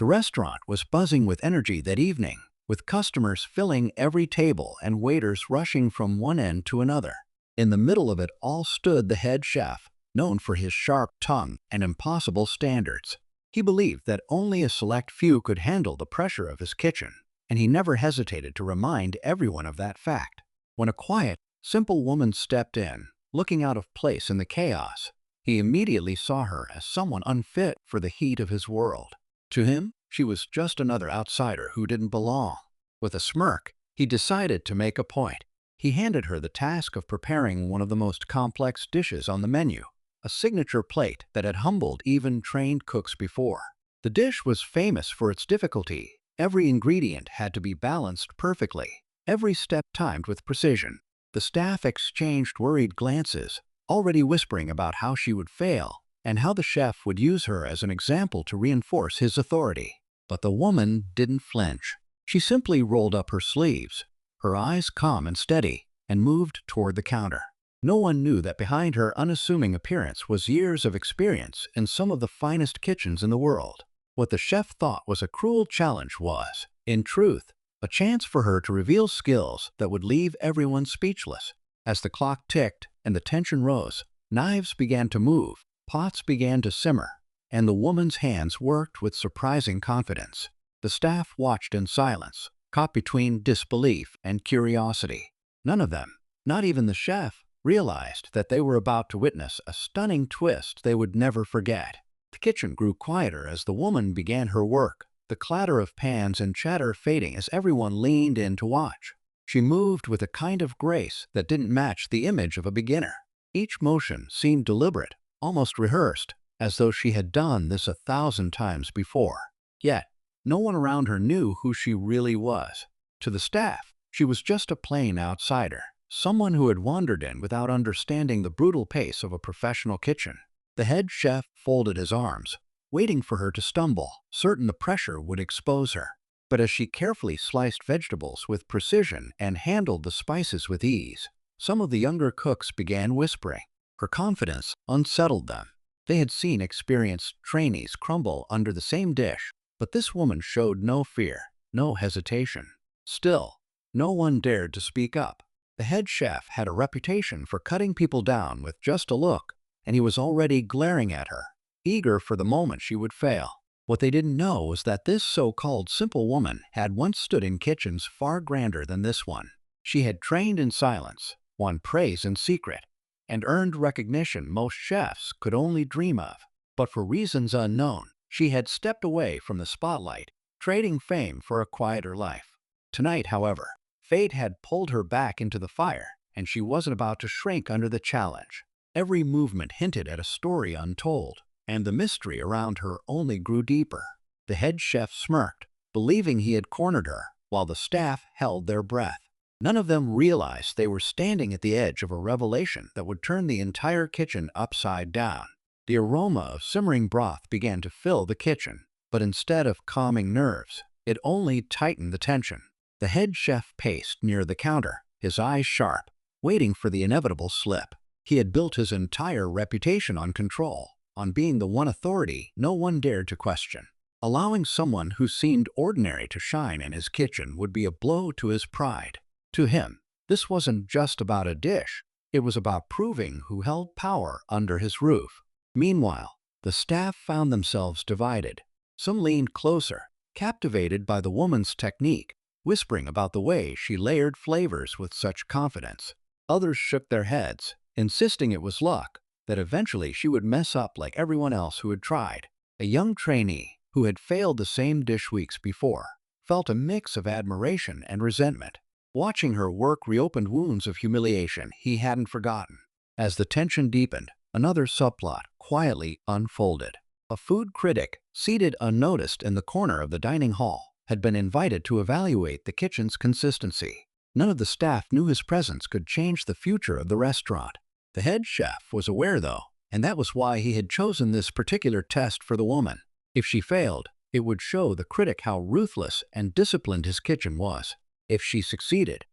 The restaurant was buzzing with energy that evening, with customers filling every table and waiters rushing from one end to another. In the middle of it all stood the head chef, known for his sharp tongue and impossible standards. He believed that only a select few could handle the pressure of his kitchen, and he never hesitated to remind everyone of that fact. When a quiet, simple woman stepped in, looking out of place in the chaos, he immediately saw her as someone unfit for the heat of his world. To him, she was just another outsider who didn't belong. With a smirk, he decided to make a point. He handed her the task of preparing one of the most complex dishes on the menu, a signature plate that had humbled even trained cooks before. The dish was famous for its difficulty. Every ingredient had to be balanced perfectly, every step timed with precision. The staff exchanged worried glances, already whispering about how she would fail and how the chef would use her as an example to reinforce his authority. But the woman didn't flinch. She simply rolled up her sleeves, her eyes calm and steady, and moved toward the counter. No one knew that behind her unassuming appearance was years of experience in some of the finest kitchens in the world. What the chef thought was a cruel challenge was, in truth, a chance for her to reveal skills that would leave everyone speechless. As the clock ticked and the tension rose, knives began to move, pots began to simmer, and the woman's hands worked with surprising confidence. The staff watched in silence, caught between disbelief and curiosity. None of them, not even the chef, realized that they were about to witness a stunning twist they would never forget. The kitchen grew quieter as the woman began her work, the clatter of pans and chatter fading as everyone leaned in to watch. She moved with a kind of grace that didn't match the image of a beginner. Each motion seemed deliberate, almost rehearsed, as though she had done this 1,000 times before. Yet, no one around her knew who she really was. To the staff, she was just a plain outsider, someone who had wandered in without understanding the brutal pace of a professional kitchen. The head chef folded his arms, waiting for her to stumble, certain the pressure would expose her. But as she carefully sliced vegetables with precision and handled the spices with ease, some of the younger cooks began whispering. Her confidence unsettled them. They had seen experienced trainees crumble under the same dish, but this woman showed no fear, no hesitation. Still, no one dared to speak up. The head chef had a reputation for cutting people down with just a look, and he was already glaring at her, eager for the moment she would fail. What they didn't know was that this so-called simple woman had once stood in kitchens far grander than this one. She had trained in silence, won praise in secret, and earned recognition most chefs could only dream of. But for reasons unknown, she had stepped away from the spotlight, trading fame for a quieter life. Tonight, however, fate had pulled her back into the fire, and she wasn't about to shrink under the challenge. Every movement hinted at a story untold, and the mystery around her only grew deeper. The head chef smirked, believing he had cornered her, while the staff held their breath. None of them realized they were standing at the edge of a revelation that would turn the entire kitchen upside down. The aroma of simmering broth began to fill the kitchen, but instead of calming nerves, it only tightened the tension. The head chef paced near the counter, his eyes sharp, waiting for the inevitable slip. He had built his entire reputation on control, on being the one authority no one dared to question. Allowing someone who seemed ordinary to shine in his kitchen would be a blow to his pride. To him, this wasn't just about a dish. It was about proving who held power under his roof. Meanwhile, the staff found themselves divided. Some leaned closer, captivated by the woman's technique, whispering about the way she layered flavors with such confidence. Others shook their heads, insisting it was luck, that eventually she would mess up like everyone else who had tried. A young trainee, who had failed the same dish weeks before, felt a mix of admiration and resentment. Watching her work reopened wounds of humiliation he hadn't forgotten. As the tension deepened, another subplot quietly unfolded. A food critic, seated unnoticed in the corner of the dining hall, had been invited to evaluate the kitchen's consistency. None of the staff knew his presence could change the future of the restaurant. The head chef was aware, though, and that was why he had chosen this particular test for the woman. If she failed, it would show the critic how ruthless and disciplined his kitchen was. If she succeeded,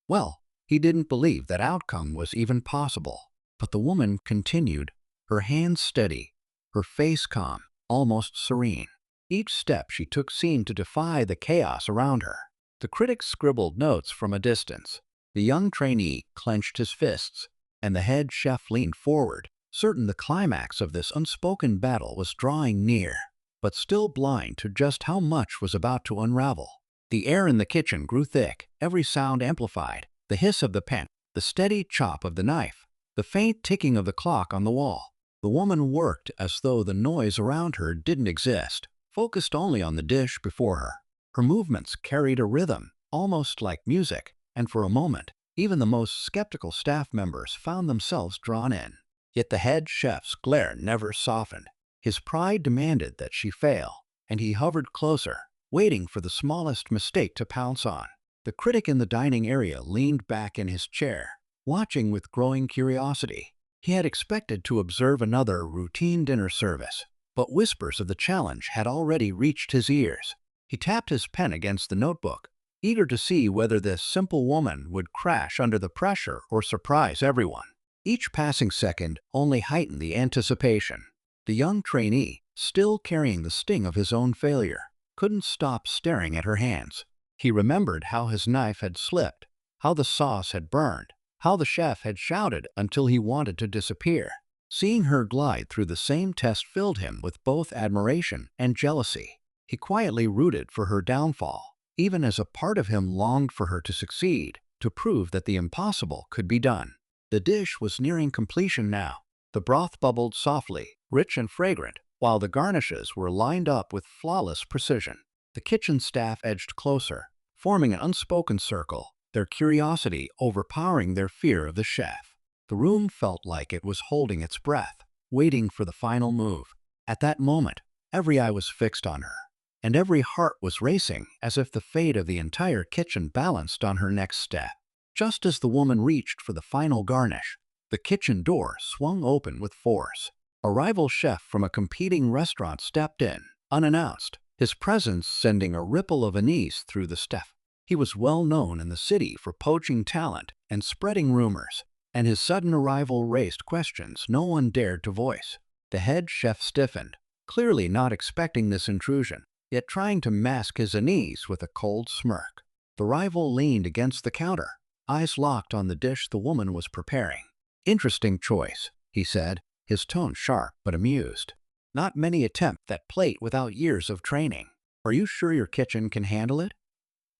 well, he didn't believe that outcome was even possible. But the woman continued, her hands steady, her face calm, almost serene. Each step she took seemed to defy the chaos around her. The critics scribbled notes from a distance. The young trainee clenched his fists, and the head chef leaned forward, certain the climax of this unspoken battle was drawing near, but still blind to just how much was about to unravel. The air in the kitchen grew thick, every sound amplified, the hiss of the pan, the steady chop of the knife, the faint ticking of the clock on the wall. The woman worked as though the noise around her didn't exist, focused only on the dish before her. Her movements carried a rhythm, almost like music, and for a moment, even the most skeptical staff members found themselves drawn in. Yet the head chef's glare never softened. His pride demanded that she fail, and he hovered closer, waiting for the smallest mistake to pounce on. The critic in the dining area leaned back in his chair, watching with growing curiosity. He had expected to observe another routine dinner service, but whispers of the challenge had already reached his ears. He tapped his pen against the notebook, eager to see whether this simple woman would crash under the pressure or surprise everyone. Each passing second only heightened the anticipation. The young trainee, still carrying the sting of his own failure, couldn't stop staring at her hands. He remembered how his knife had slipped, how the sauce had burned, how the chef had shouted until he wanted to disappear. Seeing her glide through the same test filled him with both admiration and jealousy. He quietly rooted for her downfall, even as a part of him longed for her to succeed, to prove that the impossible could be done. The dish was nearing completion now. The broth bubbled softly, rich and fragrant, while the garnishes were lined up with flawless precision. The kitchen staff edged closer, forming an unspoken circle, their curiosity overpowering their fear of the chef. The room felt like it was holding its breath, waiting for the final move. At that moment, every eye was fixed on her, and every heart was racing as if the fate of the entire kitchen balanced on her next step. Just as the woman reached for the final garnish, the kitchen door swung open with force. A rival chef from a competing restaurant stepped in, unannounced, his presence sending a ripple of unease through the staff. He was well known in the city for poaching talent and spreading rumors, and his sudden arrival raised questions no one dared to voice. The head chef stiffened, clearly not expecting this intrusion, yet trying to mask his unease with a cold smirk. The rival leaned against the counter, eyes locked on the dish the woman was preparing. "Interesting choice," he said, his tone sharp but amused. "Not many attempt that plate without years of training. Are you sure your kitchen can handle it?"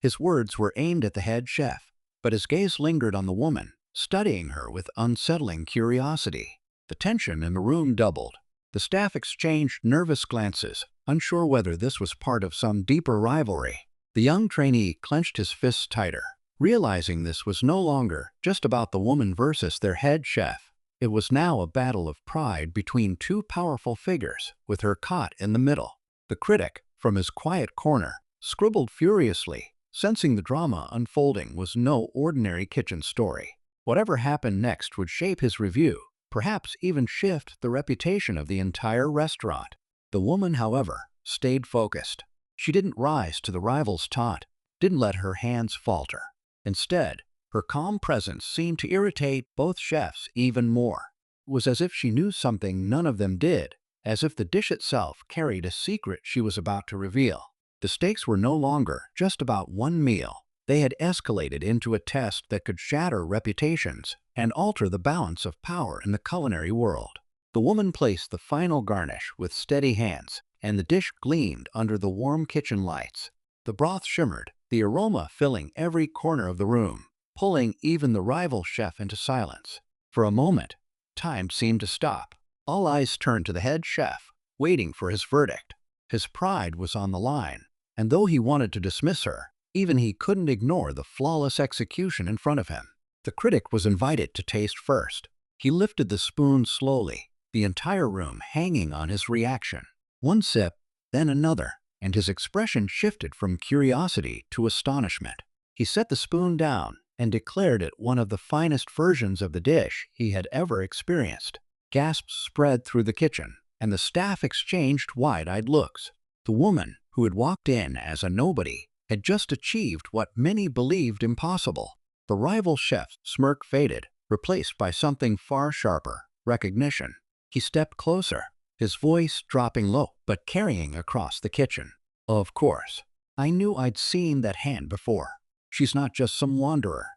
His words were aimed at the head chef, but his gaze lingered on the woman, studying her with unsettling curiosity. The tension in the room doubled. The staff exchanged nervous glances, unsure whether this was part of some deeper rivalry. The young trainee clenched his fists tighter, realizing this was no longer just about the woman versus their head chef. It was now a battle of pride between two powerful figures, with her caught in the middle. The critic, from his quiet corner, scribbled furiously, sensing the drama unfolding was no ordinary kitchen story. Whatever happened next would shape his review, perhaps even shift the reputation of the entire restaurant. The woman, however, stayed focused. She didn't rise to the rival's taunt, didn't let her hands falter. Instead, her calm presence seemed to irritate both chefs even more. It was as if she knew something none of them did, as if the dish itself carried a secret she was about to reveal. The stakes were no longer just about one meal. They had escalated into a test that could shatter reputations and alter the balance of power in the culinary world. The woman placed the final garnish with steady hands, and the dish gleamed under the warm kitchen lights. The broth shimmered, the aroma filling every corner of the room, pulling even the rival chef into silence. For a moment, time seemed to stop. All eyes turned to the head chef, waiting for his verdict. His pride was on the line, and though he wanted to dismiss her, even he couldn't ignore the flawless execution in front of him. The critic was invited to taste first. He lifted the spoon slowly, the entire room hanging on his reaction. One sip, then another, and his expression shifted from curiosity to astonishment. He set the spoon down and declared it one of the finest versions of the dish he had ever experienced. Gasps spread through the kitchen, and the staff exchanged wide-eyed looks. The woman, who had walked in as a nobody, had just achieved what many believed impossible. The rival chef's smirk faded, replaced by something far sharper: recognition. He stepped closer, his voice dropping low but carrying across the kitchen. Of course, I knew I'd seen that hand before. She's not just some wanderer.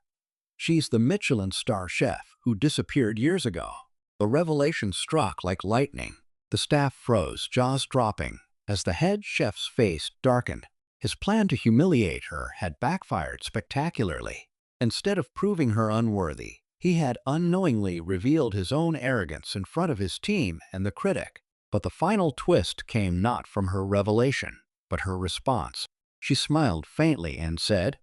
She's the Michelin star chef who disappeared years ago. The revelation struck like lightning. The staff froze, jaws dropping, as the head chef's face darkened. His plan to humiliate her had backfired spectacularly. Instead of proving her unworthy, he had unknowingly revealed his own arrogance in front of his team and the critic. But the final twist came not from her revelation, but her response. She smiled faintly and said,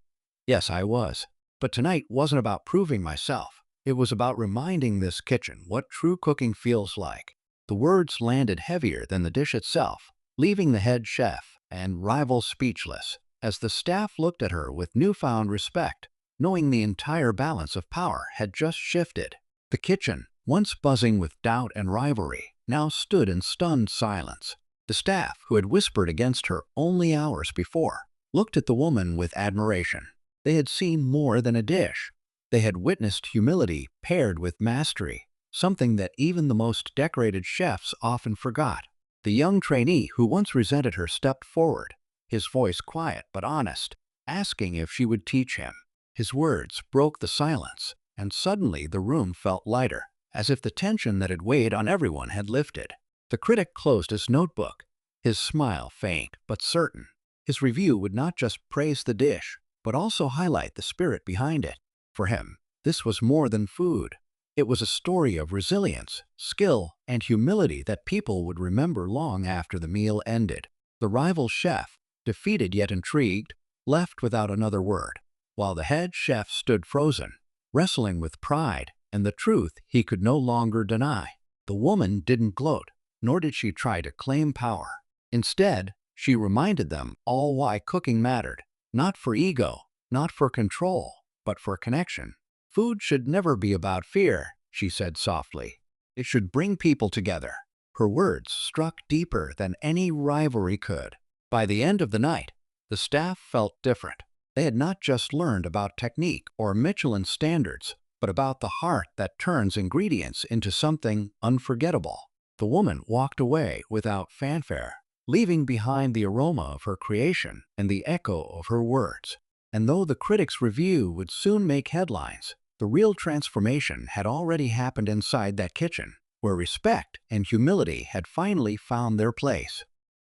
"Yes, I was. But tonight wasn't about proving myself. It was about reminding this kitchen what true cooking feels like." The words landed heavier than the dish itself, leaving the head chef and rival speechless, as the staff looked at her with newfound respect, knowing the entire balance of power had just shifted. The kitchen, once buzzing with doubt and rivalry, now stood in stunned silence. The staff, who had whispered against her only hours before, looked at the woman with admiration. They had seen more than a dish. They had witnessed humility paired with mastery, something that even the most decorated chefs often forgot. The young trainee who once resented her stepped forward, his voice quiet but honest, asking if she would teach him. His words broke the silence, and suddenly the room felt lighter, as if the tension that had weighed on everyone had lifted. The critic closed his notebook, his smile faint but certain. His review would not just praise the dish, but also highlight the spirit behind it. For him, this was more than food. It was a story of resilience, skill, and humility that people would remember long after the meal ended. The rival chef, defeated yet intrigued, left without another word, while the head chef stood frozen, wrestling with pride and the truth he could no longer deny. The woman didn't gloat, nor did she try to claim power. Instead, she reminded them all why cooking mattered, not for ego, not for control, but for connection. "Food should never be about fear," she said softly. "It should bring people together." Her words struck deeper than any rivalry could. By the end of the night, the staff felt different. They had not just learned about technique or Michelin standards, but about the heart that turns ingredients into something unforgettable. The woman walked away without fanfare, leaving behind the aroma of her creation and the echo of her words. And though the critic's review would soon make headlines, the real transformation had already happened inside that kitchen, where respect and humility had finally found their place.